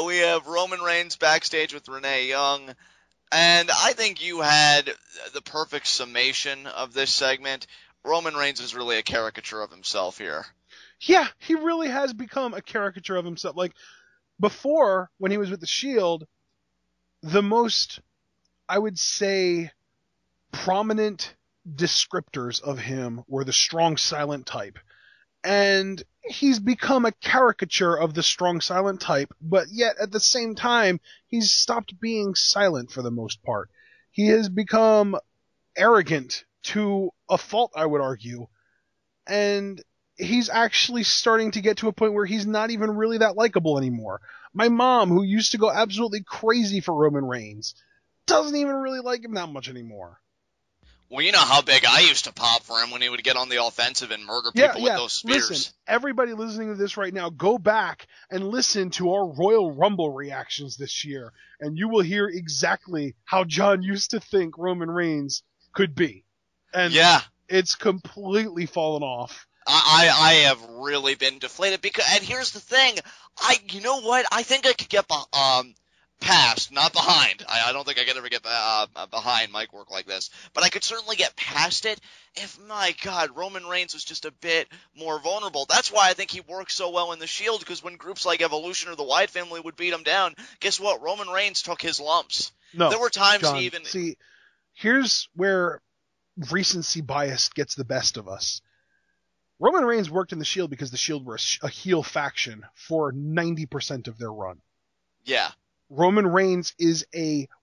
We have Roman Reigns backstage with Renee Young. And I think you had the perfect summation of this segment. Roman Reigns is really a caricature of himself here. Yeah, he really has become a caricature of himself. Like, before, when he was with the Shield, the most, I would say, prominent descriptors of him were the strong silent type. And he's become a caricature of the strong silent type, but yet at the same time, he's stopped being silent for the most part. He has become arrogant to a fault, I would argue. And he's actually starting to get to a point where he's not even really that likable anymore. My mom, who used to go absolutely crazy for Roman Reigns, doesn't even really like him that much anymore. Well, you know how big I used to pop for him when he would get on the offensive and murder people with those spears. Listen, everybody listening to this right now, go back and listen to our Royal Rumble reactions this year, and you will hear exactly how John used to think Roman Reigns could be. And yeah, it's completely fallen off. I have really been deflated and here's the thing, you know what? I think I could get past, not behind. I don't think I could ever get behind mic work like this, but I could certainly get past it if, my God, Roman Reigns was just a bit more vulnerable. That's why I think he works so well in the Shield, because when groups like Evolution or the Wyatt family would beat him down, guess what? Roman Reigns took his lumps. No, there were times John, he even... See, here's where recency bias gets the best of us. Roman Reigns worked in the Shield because the Shield were a heel faction for 90% of their run. Yeah. Roman Reigns is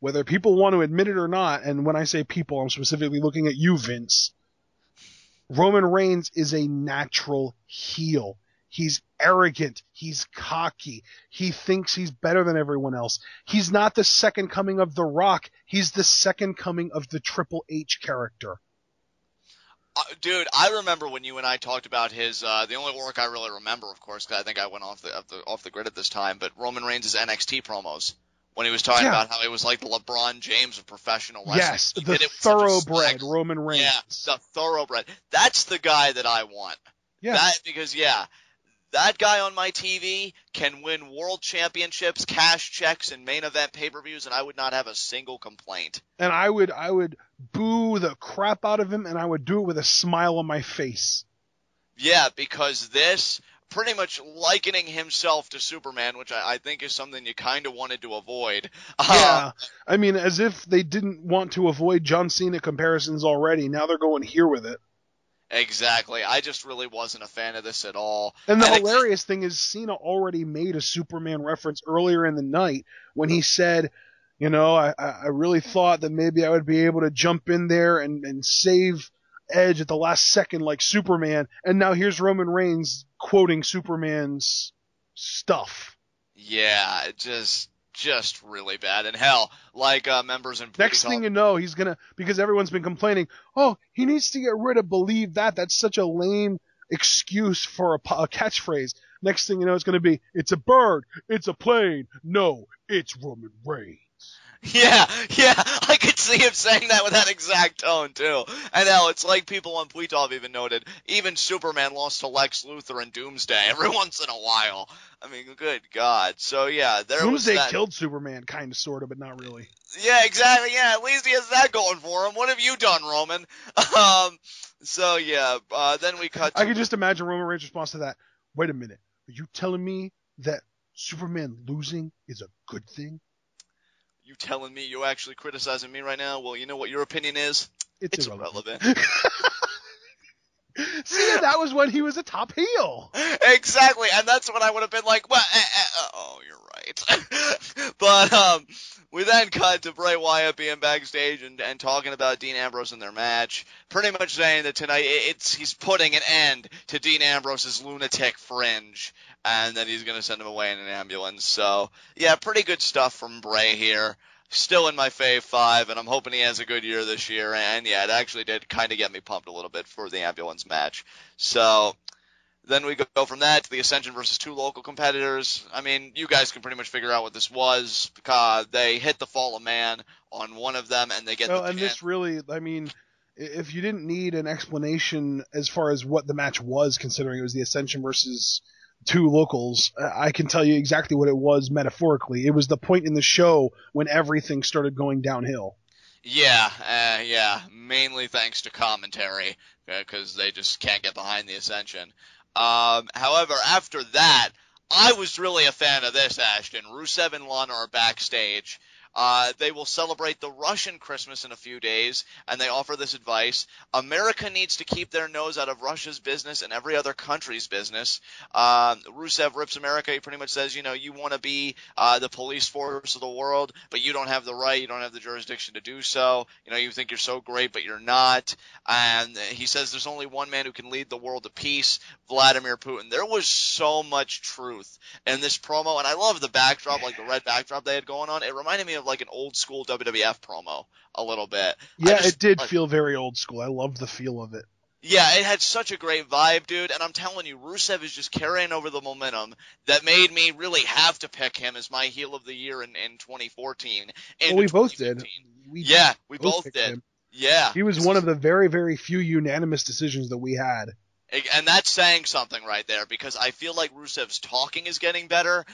whether people want to admit it or not, and when I say people, I'm specifically looking at you, Vince. Roman Reigns is a natural heel. He's arrogant. He's cocky. He thinks he's better than everyone else. He's not the second coming of The Rock. He's the second coming of the Triple H character. Dude, I remember when you and I talked about his, the only work I really remember, of course, because I think I went off the grid at this time, but Roman Reigns' NXT promos, when he was talking about how he was like the LeBron James of professional wrestling. Yes, the thoroughbred Roman Reigns. Yeah, the thoroughbred. That's the guy that I want. Yeah. Because that guy on my TV can win world championships, cash checks, and main event pay-per-views, and I would not have a single complaint. And I would boo the crap out of him, and I would do it with a smile on my face. Yeah, because this, pretty much likening himself to Superman, which I think is something you kind of wanted to avoid. Yeah, I mean, as if they didn't want to avoid John Cena comparisons already. Now they're going here with it. Exactly. I just really wasn't a fan of this at all. And the hilarious thing is Cena already made a Superman reference earlier in the night when he said, you know, I really thought that maybe I would be able to jump in there and save Edge at the last second like Superman. And now here's Roman Reigns quoting Superman's stuff. Yeah, just really bad. And hell, like members in next thing you know, he's gonna, because everyone's been complaining, oh, he needs to get rid of believe that. That's such a lame excuse for a catchphrase. Next thing you know, it's gonna be, it's a bird, it's a plane, no, it's Roman Reigns. Yeah, I could see him saying that with that exact tone, too. And hell, it's like people on Pweetov even noted, even Superman lost to Lex Luthor in Doomsday every once in a while. I mean, good God. So, yeah, Doomsday killed Superman, kind of, sort of, but not really. Yeah, exactly, yeah, at least he has that going for him. What have you done, Roman? So, yeah, then we cut to... I can just imagine Roman Reigns' response to that. Wait a minute, are you telling me that Superman losing is a good thing? You telling me you're actually criticizing me right now? Well, you know what your opinion is? It's irrelevant. See, that was when he was a top heel. Exactly, and that's when I would have been like, well, oh, you're right. But we then cut to Bray Wyatt being backstage and talking about Dean Ambrose and their match, pretty much saying that tonight he's putting an end to Dean Ambrose's lunatic fringe, and that he's going to send him away in an ambulance. So, yeah, pretty good stuff from Bray here. Still in my fave 5, and I'm hoping he has a good year this year. And, yeah, it actually did kind of get me pumped a little bit for the ambulance match. So, then we go from that to the Ascension versus 2 local competitors. I mean, you guys can pretty much figure out what this was. They hit the Fall of Man on one of them, and they get the pin. And this really, I mean, if you didn't need an explanation as far as what the match was, considering it was the Ascension versus two locals, I can tell you exactly what it was metaphorically. It was the point in the show when everything started going downhill. Yeah, mainly thanks to commentary, because they just can't get behind the Ascension. However, after that, I was really a fan of this, Ashton. Rusev and Lana are backstage. They will celebrate the Russian Christmas in a few days, and they offer this advice. America needs to keep their nose out of Russia's business and every other country's business. Rusev rips America. He pretty much says, you want to be the police force of the world, but you don't have the right, you don't have the jurisdiction to do so. You think you're so great, but you're not. And he says there's only one man who can lead the world to peace, Vladimir Putin. There was so much truth in this promo, and I love the backdrop, like the red backdrop they had going on. It reminded me of like an old school WWF promo a little bit. Yeah, it did feel very old school. I loved the feel of it. Yeah, it had such a great vibe, dude, and I'm telling you, Rusev is just carrying over the momentum that made me really have to pick him as my heel of the year in 2014. Well, we both did. We both did. Him. Yeah. He was one of the very, very few unanimous decisions that we had. And that's saying something right there, because I feel like Rusev's talking is getting better.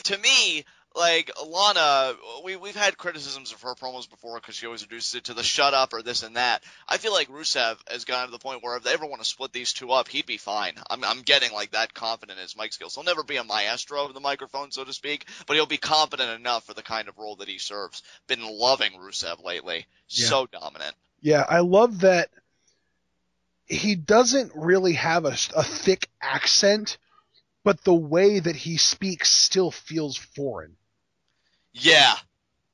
To me, like, Lana, we've had criticisms of her promos before because she always reduces it to the shut up or this and that. I feel like Rusev has gotten to the point where if they ever want to split these two up, he'd be fine. I'm getting, like, that confident in his mic skills. He'll never be a maestro of the microphone, so to speak, but he'll be competent enough for the kind of role that he serves. Been loving Rusev lately. Yeah. So dominant. Yeah, I love that he doesn't really have a thick accent, but the way that he speaks still feels foreign. Yeah.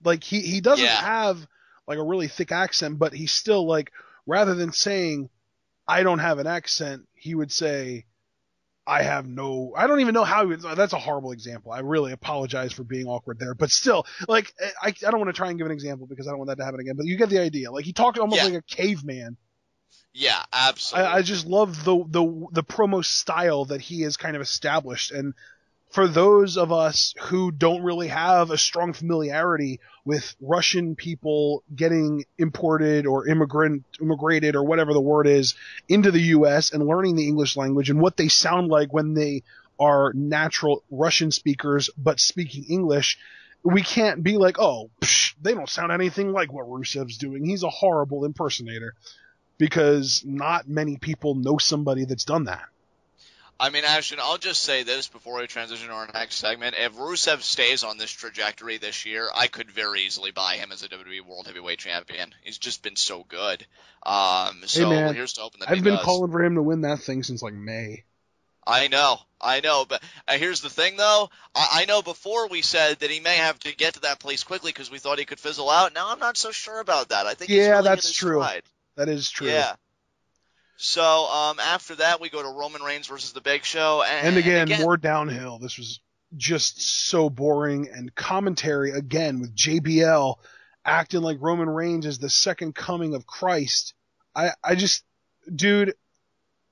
Like, he doesn't have, like, a really thick accent, but he's still, like, rather than saying, I don't have an accent, he would say, I don't even know how he would, that's a horrible example. I really apologize for being awkward there, but still, like, I don't want to try and give an example because I don't want that to happen again, but you get the idea. Like, he talked almost like a caveman. Yeah, absolutely. I just love the promo style that he has kind of established. And for those of us who don't really have a strong familiarity with Russian people getting imported or immigrated or whatever the word is into the U.S. and learning the English language and what they sound like when they are natural Russian speakers but speaking English, we can't be like, they don't sound anything like what Rusev's doing. He's a horrible impersonator. Because not many people know somebody that's done that. I mean, Ashton, I'll just say this before we transition to our next segment. If Rusev stays on this trajectory this year, I could very easily buy him as a WWE World Heavyweight Champion. He's just been so good. Hey man, here's to hoping that I've been calling for him to win that thing since like May. I know, but here's the thing though. I know before we said that he may have to get to that place quickly because we thought he could fizzle out. Now I'm not so sure about that. I think he's really that's true. Stride. That is true. Yeah. So after that, we go to Roman Reigns versus The Big Show, and again more downhill. This was just so boring, and commentary again with JBL acting like Roman Reigns is the second coming of Christ. Dude,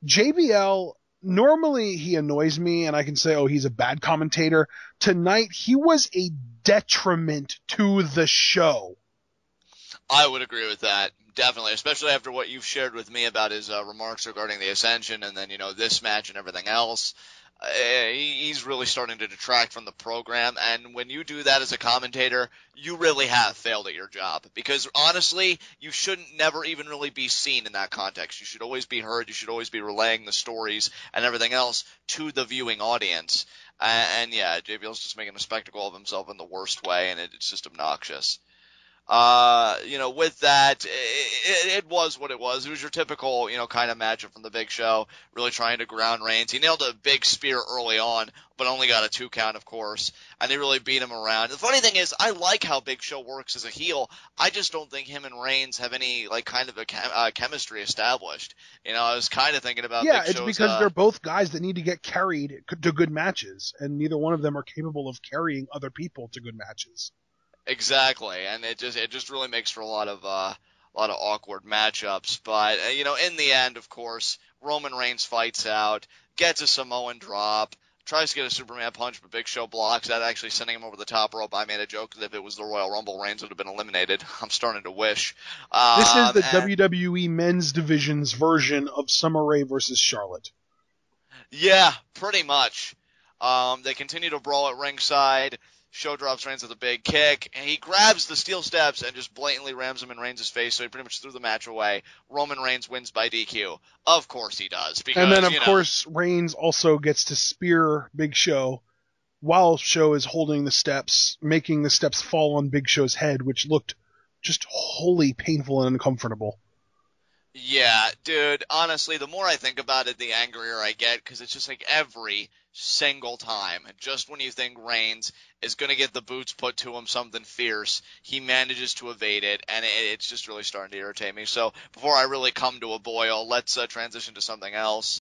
JBL. Normally he annoys me, and I can say, he's a bad commentator. Tonight he was a detriment to the show. I would agree with that. Definitely, especially after what you've shared with me about his remarks regarding the Ascension and then, this match and everything else. He's really starting to detract from the program, and when you do that as a commentator, you really have failed at your job. Because, honestly, you shouldn't never even really be seen in that context. You should always be heard, you should always be relaying the stories and everything else to the viewing audience. And yeah, JBL's just making a spectacle of himself in the worst way, and it's just obnoxious. With that, it was what it was. It was your typical, kind of matchup from the Big Show, really trying to ground Reigns. He nailed a big spear early on, but only got a 2 count, of course, and they really beat him around. The funny thing is, I like how Big Show works as a heel. I just don't think him and Reigns have any, kind of a chemistry established. I was kind of thinking about Big Show's... Yeah, it's because they're both guys that need to get carried to good matches, and neither one of them are capable of carrying other people to good matches. Exactly, and it just really makes for a lot of awkward matchups. But in the end, of course, Roman Reigns fights out, gets a Samoan drop, tries to get a Superman punch, but Big Show blocks that, actually sending him over the top rope. I made a joke that if it was the Royal Rumble, Reigns would have been eliminated. I'm starting to wish. This is the WWE Men's Division's version of Summer Rae versus Charlotte. Yeah, pretty much. They continue to brawl at ringside. Show drops Reigns with a big kick, and he grabs the steel steps and just blatantly rams him in Reigns' face, so he pretty much threw the match away. Roman Reigns wins by DQ. Of course he does, because, and then, of course, Reigns also gets to spear Big Show while Show is holding the steps, making the steps fall on Big Show's head, which looked just wholly painful and uncomfortable. Yeah, dude, honestly, the more I think about it, the angrier I get, because it's just like every single time, just when you think Reigns is going to get the boots put to him, something fierce, he manages to evade it, and it's just really starting to irritate me. So before I really come to a boil, let's transition to something else.